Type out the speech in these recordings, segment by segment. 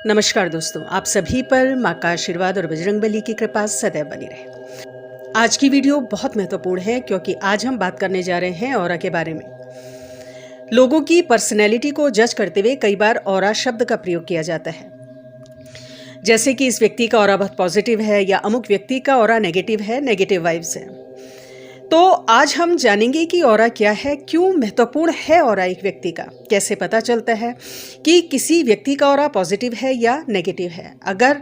नमस्कार दोस्तों, आप सभी पर माँ का आशीर्वाद और बजरंगबली की कृपा सदैव बनी रहे। आज की वीडियो बहुत महत्वपूर्ण है क्योंकि आज हम बात करने जा रहे हैं ऑरा के बारे में। लोगों की पर्सनैलिटी को जज करते हुए कई बार ऑरा शब्द का प्रयोग किया जाता है, जैसे कि इस व्यक्ति का ऑरा बहुत पॉजिटिव है या अमुक व्यक्ति का ऑरा नेगेटिव है, नेगेटिव वाइब्स है। तो आज हम जानेंगे कि ऑरा क्या है, क्यों महत्वपूर्ण है ऑरा एक व्यक्ति का, कैसे पता चलता है कि किसी व्यक्ति का ऑरा पॉजिटिव है या नेगेटिव है। अगर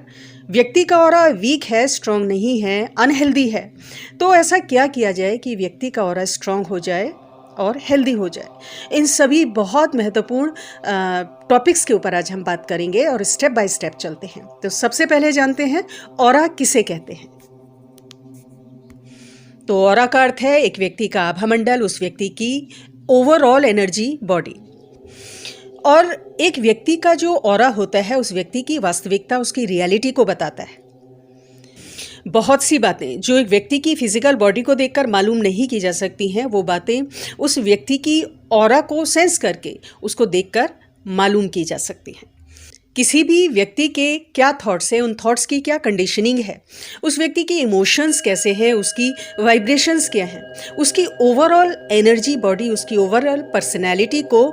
व्यक्ति का ऑरा वीक है, स्ट्रांग नहीं है, अनहेल्दी है, तो ऐसा क्या किया जाए कि व्यक्ति का ऑरा स्ट्रांग हो जाए और हेल्दी हो जाए। इन सभी बहुत महत्वपूर्ण टॉपिक्स के ऊपर आज हम बात करेंगे और स्टेप बाय स्टेप चलते हैं। तो सबसे पहले जानते हैं ऑरा किसे कहते हैं। तो ऑरा का अर्थ है एक व्यक्ति का आभामंडल, उस व्यक्ति की ओवरऑल एनर्जी बॉडी। और एक व्यक्ति का जो ऑरा होता है उस व्यक्ति की वास्तविकता, उसकी रियलिटी को बताता है। बहुत सी बातें जो एक व्यक्ति की फिजिकल बॉडी को देखकर मालूम नहीं की जा सकती हैं, वो बातें उस व्यक्ति की ऑरा को सेंस करके उसको देखकर मालूम की जा सकती हैं। किसी भी व्यक्ति के क्या थॉट्स हैं, उन थॉट्स की क्या कंडीशनिंग है, उस व्यक्ति की इमोशंस कैसे हैं, उसकी वाइब्रेशंस क्या हैं, उसकी ओवरऑल एनर्जी बॉडी, उसकी ओवरऑल पर्सनैलिटी को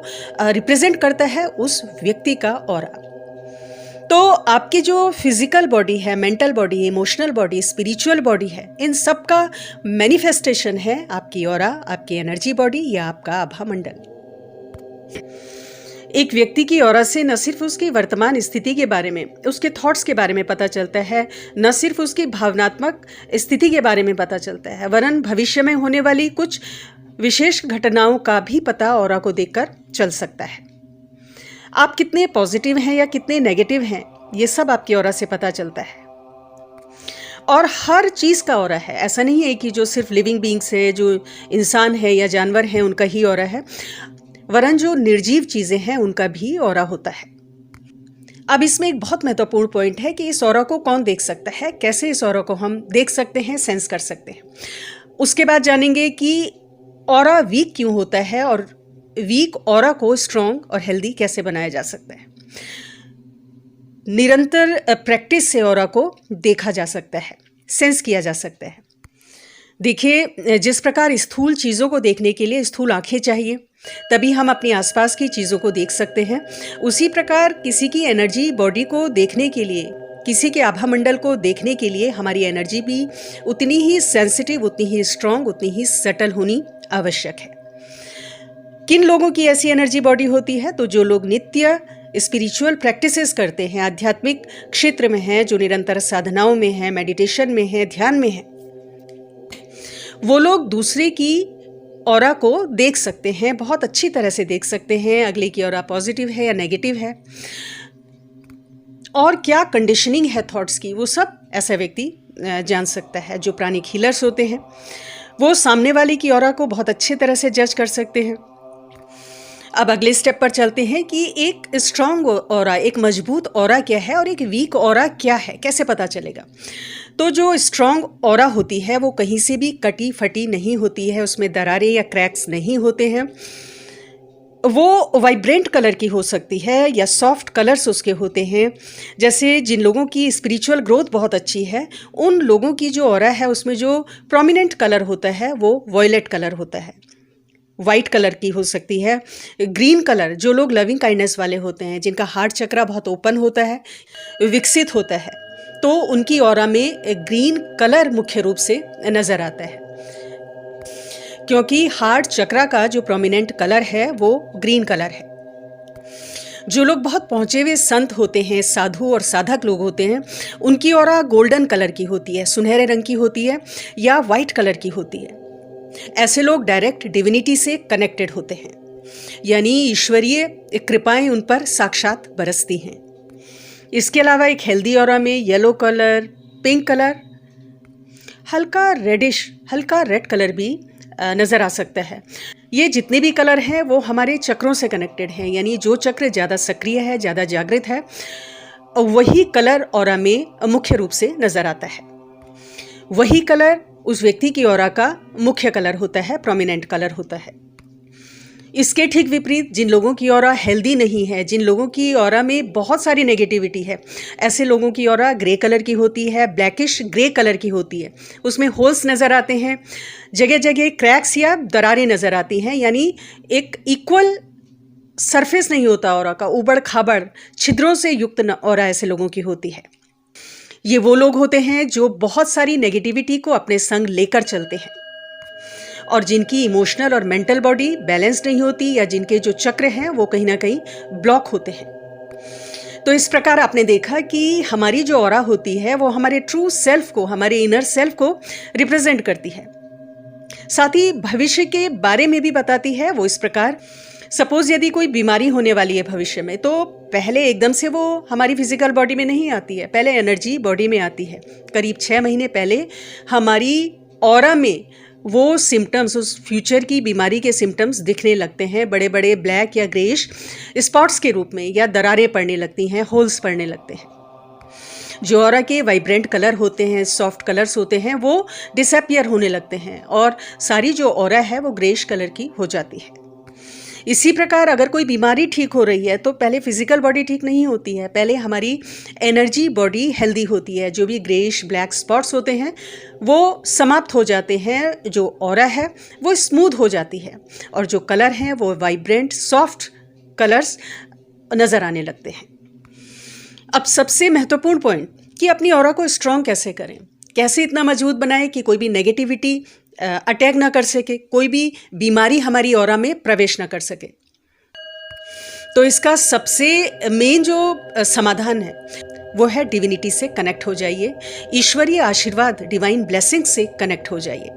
रिप्रेजेंट करता है उस व्यक्ति का ऑरा। तो आपकी जो फिजिकल बॉडी है, mental body, emotional body, spiritual body है, इन सब का मैनिफेस्टेशन है आपकी ऑरा, आपकी एनर्जी बॉडी या आपका आभामंडल। एक व्यक्ति की ऑरा से न सिर्फ उसकी वर्तमान स्थिति के बारे में, उसके थॉट्स के बारे में पता चलता है, न सिर्फ उसकी भावनात्मक स्थिति के बारे में पता चलता है, वरन भविष्य में होने वाली कुछ विशेष घटनाओं का भी पता ऑरा को देखकर चल सकता है। आप कितने पॉजिटिव हैं या कितने नेगेटिव हैं, ये सब आपकी ऑरा से पता चलता है। और हर चीज़ का ऑरा है, ऐसा नहीं है कि जो सिर्फ लिविंग बीइंग्स है, जो इंसान है या जानवर हैं उनका ही ऑरा है, वरन जो निर्जीव चीज़ें हैं उनका भी ऑरा होता है। अब इसमें एक बहुत महत्वपूर्ण पॉइंट है कि इस ऑरा को कौन देख सकता है, कैसे इस ऑरा को हम देख सकते हैं, सेंस कर सकते हैं। उसके बाद जानेंगे कि ऑरा वीक क्यों होता है और वीक ऑरा को स्ट्रॉन्ग और हेल्दी कैसे बनाया जा सकता है। निरंतर प्रैक्टिस से ऑरा को देखा जा सकता है, सेंस किया जा सकता है। देखिए, जिस प्रकार स्थूल चीज़ों को देखने के लिए स्थूल आंखें चाहिए, तभी हम अपने आसपास की चीज़ों को देख सकते हैं, उसी प्रकार किसी की एनर्जी बॉडी को देखने के लिए, किसी के आभामंडल को देखने के लिए हमारी एनर्जी भी उतनी ही सेंसिटिव, उतनी ही स्ट्रांग, उतनी ही सटल होनी आवश्यक है। किन लोगों की ऐसी एनर्जी बॉडी होती है? तो जो लोग नित्य स्पिरिचुअल प्रैक्टिसेस करते हैं, आध्यात्मिक क्षेत्र में हैं, जो निरंतर साधनाओं में हैं, मेडिटेशन में हैं, ध्यान में हैं, वो लोग दूसरे की ऑरा को देख सकते हैं, बहुत अच्छी तरह से देख सकते हैं, अगले की ऑरा पॉजिटिव है या नेगेटिव है, और क्या कंडीशनिंग है थॉट्स की, वो सब ऐसा व्यक्ति जान सकता है। जो प्राणिक हीलर्स होते हैं वो सामने वाले की ऑरा को बहुत अच्छी तरह से जज कर सकते हैं। अब अगले स्टेप पर चलते हैं कि एक स्ट्रांग ऑरा, एक मजबूत ऑरा क्या है और एक वीक ऑरा क्या है, कैसे पता चलेगा। तो जो स्ट्रांग ऑरा होती है वो कहीं से भी कटी फटी नहीं होती है, उसमें दरारें या क्रैक्स नहीं होते हैं। वो वाइब्रेंट कलर की हो सकती है या सॉफ्ट कलर्स उसके होते हैं। जैसे जिन लोगों की स्पिरिचुअल ग्रोथ बहुत अच्छी है, उन लोगों की जो ऑरा है उसमें जो प्रोमिनेंट कलर होता है वो वॉयलेट कलर होता है, वाइट कलर की हो सकती है। ग्रीन कलर, जो लोग लविंग काइंडनेस वाले होते हैं, जिनका हार्ट चक्रा बहुत ओपन होता है, विकसित होता है, तो उनकी ऑरा में ग्रीन कलर मुख्य रूप से नजर आता है, क्योंकि हार्ट चक्रा का जो प्रोमिनेंट कलर है वो ग्रीन कलर है। जो लोग बहुत पहुंचे हुए संत होते हैं, साधु और साधक लोग होते हैं, उनकी ऑरा गोल्डन कलर की होती है, सुनहरे रंग की होती है या वाइट कलर की होती है। ऐसे लोग डायरेक्ट डिविनिटी से कनेक्टेड होते हैं, यानी ईश्वरीय कृपाएं उन पर साक्षात बरसती हैं। इसके अलावा एक हेल्दी ऑरा में येलो कलर, पिंक कलर, हल्का रेडिश, हल्का रेड कलर भी नज़र आ सकता है। ये जितने भी कलर हैं वो हमारे चक्रों से कनेक्टेड हैं, यानी जो चक्र ज़्यादा सक्रिय है, ज़्यादा जागृत है, वही कलर ऑरा में मुख्य रूप से नज़र आता है। वही कलर उस व्यक्ति की ऑरा का मुख्य कलर होता है, प्रोमिनेंट कलर होता है। इसके ठीक विपरीत जिन लोगों की ऑरा हेल्दी नहीं है, जिन लोगों की ऑरा में बहुत सारी नेगेटिविटी है, ऐसे लोगों की ऑरा ग्रे कलर की होती है, ब्लैकिश ग्रे कलर की होती है। उसमें होल्स नज़र आते हैं, जगह जगह क्रैक्स या दरारें नज़र आती हैं, यानी एक इक्वल सरफेस नहीं होता ऑरा का, उबड़ खाबड़ छिद्रों से युक्त ऑरा ऐसे लोगों की होती है। ये वो लोग होते हैं जो बहुत सारी नेगेटिविटी को अपने संग लेकर चलते हैं और जिनकी इमोशनल और मेंटल बॉडी बैलेंस नहीं होती या जिनके जो चक्र हैं वो कहीं ना कहीं ब्लॉक होते हैं। तो इस प्रकार आपने देखा कि हमारी जो ऑरा होती है वो हमारे ट्रू सेल्फ को, हमारे इनर सेल्फ को रिप्रेजेंट करती है। साथ ही भविष्य के बारे में भी बताती है। वो इस प्रकार, सपोज यदि कोई बीमारी होने वाली है भविष्य में, तो पहले एकदम से वो हमारी फिजिकल बॉडी में नहीं आती है, पहले एनर्जी बॉडी में आती है। करीब 6 महीने पहले हमारी ऑरा में वो सिम्टम्स, उस फ्यूचर की बीमारी के सिम्टम्स दिखने लगते हैं, बड़े बड़े ब्लैक या ग्रेश स्पॉट्स के रूप में, या दरारें पड़ने लगती हैं, होल्स पड़ने लगते हैं। जो ऑरा के वाइब्रेंट कलर होते हैं, सॉफ्ट कलर्स होते हैं, वो डिसअपियर होने लगते हैं और सारी जो ऑरा है वो ग्रेश कलर की हो जाती है। इसी प्रकार अगर कोई बीमारी ठीक हो रही है तो पहले फिजिकल बॉडी ठीक नहीं होती है, पहले हमारी एनर्जी बॉडी हेल्दी होती है। जो भी ग्रेश ब्लैक स्पॉट्स होते हैं वो समाप्त हो जाते हैं, जो ऑरा है वो स्मूथ हो जाती है और जो कलर हैं वो वाइब्रेंट सॉफ्ट कलर्स नज़र आने लगते हैं। अब सबसे महत्वपूर्ण पॉइंट कि अपनी ऑरा को स्ट्रॉन्ग कैसे करें, कैसे इतना मजबूत बनाएं कि कोई भी नेगेटिविटी अटैक ना कर सके, कोई भी बीमारी हमारी ऑरा में प्रवेश ना कर सके। तो इसका सबसे मेन जो समाधान है वो है डिविनिटी से कनेक्ट हो जाइए, ईश्वरीय आशीर्वाद डिवाइन ब्लेसिंग से कनेक्ट हो जाइए,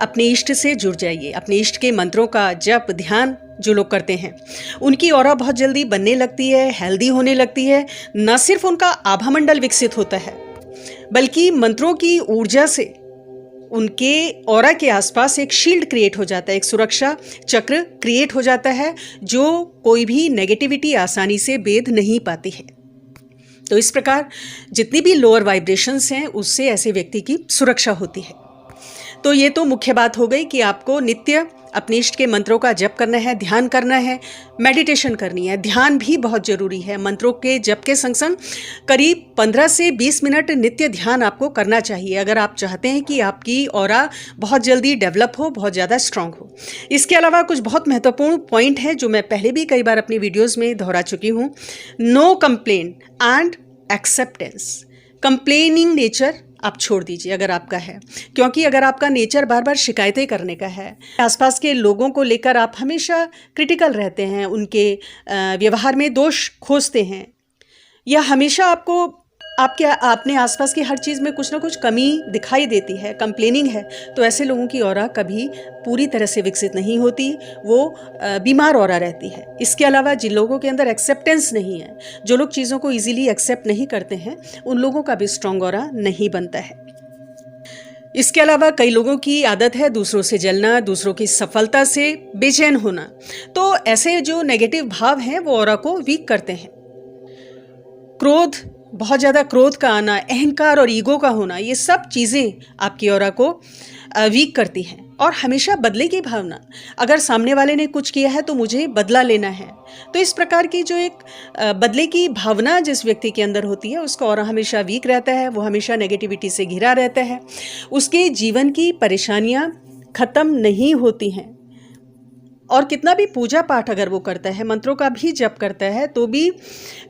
अपने इष्ट से जुड़ जाइए। अपने इष्ट के मंत्रों का जप ध्यान जो लोग करते हैं उनकी ऑरा बहुत जल्दी बनने लगती है, हेल्दी होने लगती है। न सिर्फ उनका आभामंडल विकसित होता है बल्कि मंत्रों की ऊर्जा से उनके ऑरा के आसपास एक शील्ड क्रिएट हो जाता है, एक सुरक्षा चक्र क्रिएट हो जाता है जो कोई भी नेगेटिविटी आसानी से भेद नहीं पाती है। तो इस प्रकार जितनी भी लोअर वाइब्रेशंस हैं उससे ऐसे व्यक्ति की सुरक्षा होती है। तो ये तो मुख्य बात हो गई कि आपको नित्य अपने इष्ट के मंत्रों का जप करना है, ध्यान करना है, मेडिटेशन करनी है। ध्यान भी बहुत ज़रूरी है। मंत्रों के जप के संग संग करीब 15 से 20 मिनट नित्य ध्यान आपको करना चाहिए अगर आप चाहते हैं कि आपकी ऑरा बहुत जल्दी डेवलप हो, बहुत ज़्यादा स्ट्रांग हो। इसके अलावा कुछ बहुत महत्वपूर्ण पॉइंट हैं जो मैं पहले भी कई बार अपनी वीडियोज़ में दोहरा चुकी हूँ। No complain and acceptance. Complaining nature आप छोड़ दीजिए अगर आपका है, क्योंकि अगर आपका नेचर बार बार शिकायतें करने का है, आसपास के लोगों को लेकर आप हमेशा क्रिटिकल रहते हैं, उनके व्यवहार में दोष खोजते हैं, या हमेशा आपको अपने आसपास की हर चीज़ में कुछ ना कुछ कमी दिखाई देती है, कंप्लेनिंग है, तो ऐसे लोगों की ऑरा कभी पूरी तरह से विकसित नहीं होती, वो बीमार ऑरा रहती है। इसके अलावा जिन लोगों के अंदर एक्सेप्टेंस नहीं है, जो लोग चीज़ों को ईजिली एक्सेप्ट नहीं करते हैं, उन लोगों का भी स्ट्रॉन्ग ऑरा नहीं बनता है। इसके अलावा कई लोगों की आदत है दूसरों से जलना, दूसरों की सफलता से बेचैन होना। तो ऐसे जो नेगेटिव भाव हैं वो ऑरा को वीक करते हैं। क्रोध, बहुत ज़्यादा क्रोध का आना, अहंकार और ईगो का होना, ये सब चीज़ें आपकी ऑरा को वीक करती हैं। और हमेशा बदले की भावना, अगर सामने वाले ने कुछ किया है तो मुझे बदला लेना है, तो इस प्रकार की जो एक बदले की भावना जिस व्यक्ति के अंदर होती है उसका ऑरा हमेशा वीक रहता है, वो हमेशा नेगेटिविटी से घिरा रहता है, उसके जीवन की परेशानियाँ ख़त्म नहीं होती हैं। और कितना भी पूजा पाठ अगर वो करता है, मंत्रों का भी जप करता है, तो भी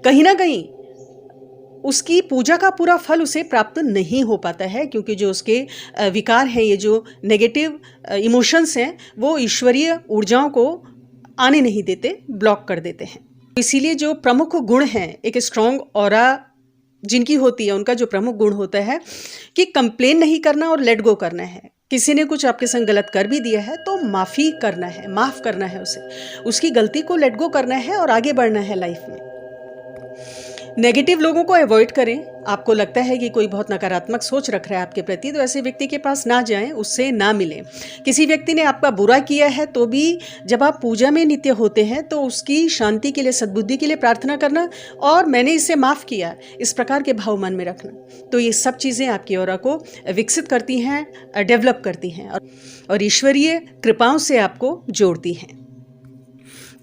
कहीं ना कहीं उसकी पूजा का पूरा फल उसे प्राप्त नहीं हो पाता है, क्योंकि जो उसके विकार हैं, ये जो नेगेटिव इमोशंस हैं, वो ईश्वरीय ऊर्जाओं को आने नहीं देते, ब्लॉक कर देते हैं। इसीलिए जो प्रमुख गुण हैं एक स्ट्रॉन्ग ऑरा जिनकी होती है, उनका जो प्रमुख गुण होता है कि कंप्लेन नहीं करना और लेट गो करना है। किसी ने कुछ आपके संग गलत कर भी दिया है तो माफ़ी करना है, माफ़ करना है उसे, उसकी गलती को लेट गो करना है और आगे बढ़ना है लाइफ में। नेगेटिव लोगों को अवॉइड करें। आपको लगता है कि कोई बहुत नकारात्मक सोच रख रहा है आपके प्रति, तो ऐसे व्यक्ति के पास ना जाएं, उससे ना मिलें। किसी व्यक्ति ने आपका बुरा किया है तो भी जब आप पूजा में नित्य होते हैं तो उसकी शांति के लिए, सद्बुद्धि के लिए प्रार्थना करना और मैंने इसे माफ़ किया, इस प्रकार के भाव मन में रखना। तो ये सब चीज़ें आपकी ऑरा को विकसित करती हैं, डेवलप करती हैं और ईश्वरीय कृपाओं से आपको जोड़ती हैं।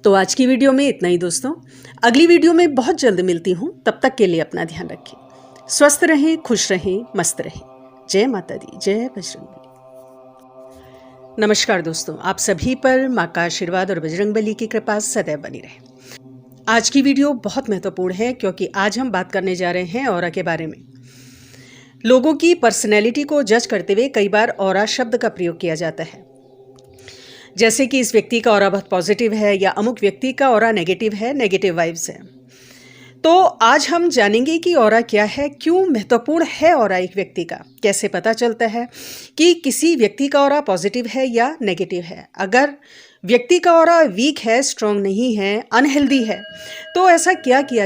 तो आज की वीडियो में इतना ही दोस्तों। अगली वीडियो में बहुत जल्द मिलती हूँ। तब तक के लिए अपना ध्यान रखें, स्वस्थ रहें, खुश रहें, मस्त रहें। जय माता दी, जय बजरंगबली। नमस्कार दोस्तों, आप सभी पर माँ का आशीर्वाद और बजरंगबली की कृपा सदैव बनी रहे। आज की वीडियो बहुत महत्वपूर्ण है क्योंकि आज हम बात करने जा रहे हैं ऑरा के बारे में। लोगों की पर्सनैलिटी को जज करते हुए कई बार ऑरा शब्द का प्रयोग किया जाता है, जैसे कि इस व्यक्ति का ऑरा बहुत पॉजिटिव है या अमुक व्यक्ति का ऑरा नेगेटिव है, नेगेटिव वाइब्स है। तो आज हम जानेंगे कि ऑरा क्या है, क्यों महत्वपूर्ण है ऑरा एक व्यक्ति का, कैसे पता चलता है कि किसी व्यक्ति का ऑरा पॉजिटिव है या नेगेटिव है। अगर व्यक्ति का ऑरा वीक है, स्ट्रांग नहीं है, अनहेल्दी है, तो ऐसा क्या किया